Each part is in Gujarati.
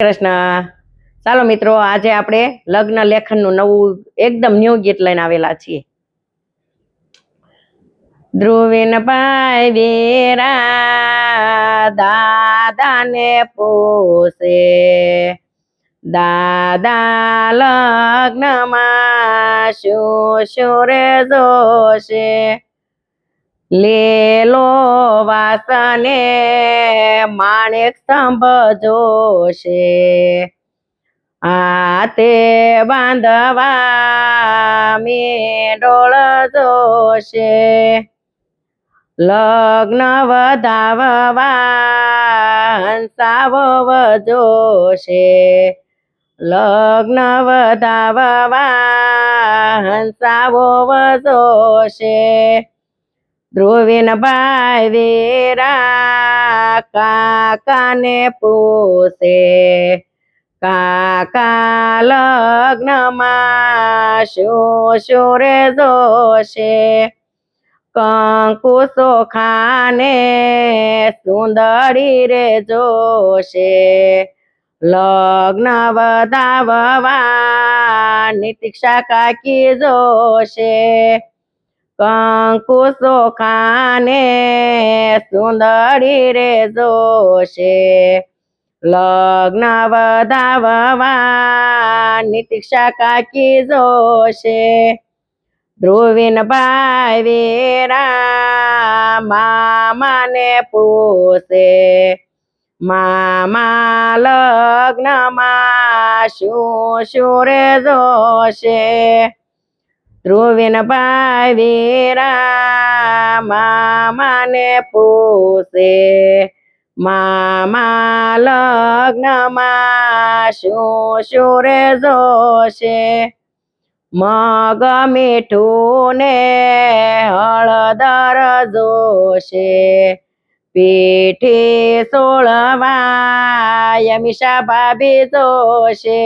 કૃષ્ણ. ચાલો મિત્રો, આજે આપણે લગ્ન લેખનનું નવું એકદમ ન્યૂ ગીત લઈને આવેલા છીએ. ધ્રુવીન ભાઈ વીરા દાદાને પૂછે, દાદા લગ્નમાં શું શું રે જોશે? લીલો વાસને માણેક સ્તંભ જોશે, હાથે બાંધવા મેંડોળ જોશે, લગ્ન વધાવવા હંસાવ જોશે, લગ્ન વધાવવા હંસાવ જોશે. ધ્રુવીન ભાઈ વીરા કાકાને પૂછે, કાકા લગ્નમાં શું શું રે જોશે? કંકુ ચોખાને સુંદરી રે જોશે, લગ્ન વધાવવા નીતિક્ષા કાકી જોશે, કંકુ ચોખાને સુંદરી રે જોશે, લગ્ન વધાવવા નીતિક્ષા કાકી જોશે. ધ્રુવીન ભાઈ વીરા મામાને પૂછે, મામા લગ્નમાં શું શું રે જોશે? ધ્રુવીન ભાઈ વીરા મામાને પૂછે, મામા લગ્નમાં શું શું રે જોશે? મગ મીઠું ને હળદર જોશે, પીઠી સોળવા યમિષા ભાભી જોશે,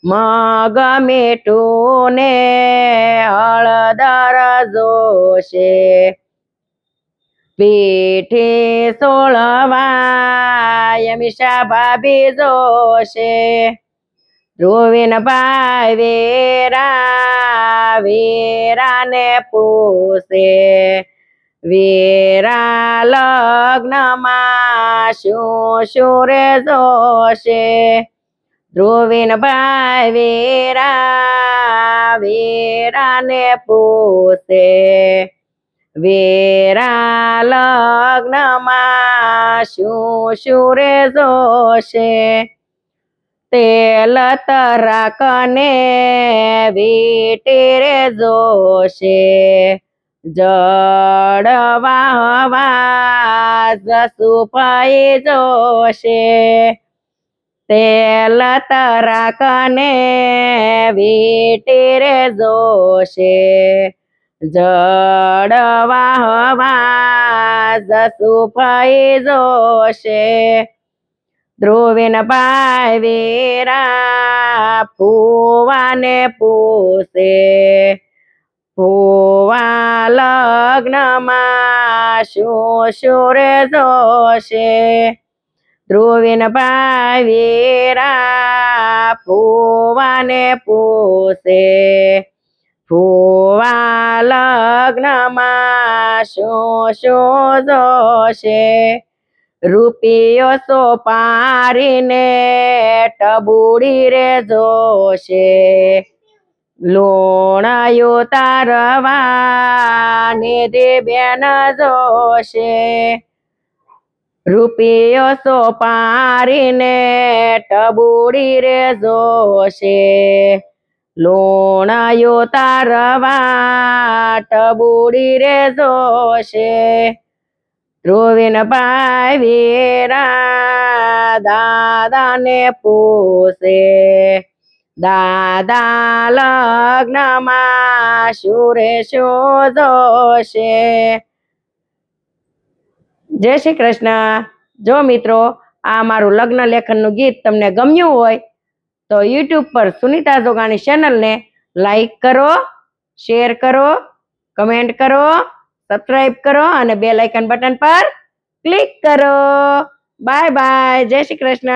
મગ મીઠું ને હળદર જોશે, પીઠી સોળવા યમિષા ભાભી જોશે. ધ્રુવીન ભાઈ વીરા વીરાને પૂછે, વીરા લગ્નમાં શું શું રે જોશે? ધ્રુવીન ભાઈ વીરા વીરાને પૂછે, વીરા લગ્નમાં શું શું રે જોશે? તેલ તરાકને વીટી રે જોશે, જળ વાહવા જસુભાઈ જોશે, તેલ તરાકને વીટી રે જોશે, જળ વાહવા જસુભાઈ જોશે. ધ્રુવીન ભાઈ વીરા ફુવાને પૂછે, ફુવા લગ્નમાં શું શું રે જોશે? ધ્રુવીન ભાઈ વીરા ફુવાને પૂછે, ફુવા લગ્નમાં શું શું જોશે? રૂપિયો સોપારીને ટબુડી રે જોશે, લોણાયો તારવા નિધિ બેન જોશે, રૂપિયો સોપારીને ટબુડી રે જોશે, લોણાયો તારવા ટબુડી રે જોશે. ધ્રુવીન ભાઈ વીરા દાદાને પૂછે, દાદા લગ્નમાં શું રે શું જોશે? જય શ્રી કૃષ્ણ. જો મિત્રો, આ મારું લગ્ન લેખનનું ગીત તમને ગમ્યું હોય તો યુટ્યુબ પર સુનિતા જોગાણી ચેનલને લાઈક કરો, શેર કરો, કમેન્ટ કરો, સબસ્ક્રાઇબ કરો અને બેલ આઇકન બટન પર ક્લિક કરો. Bye bye. જય શ્રી કૃષ્ણ.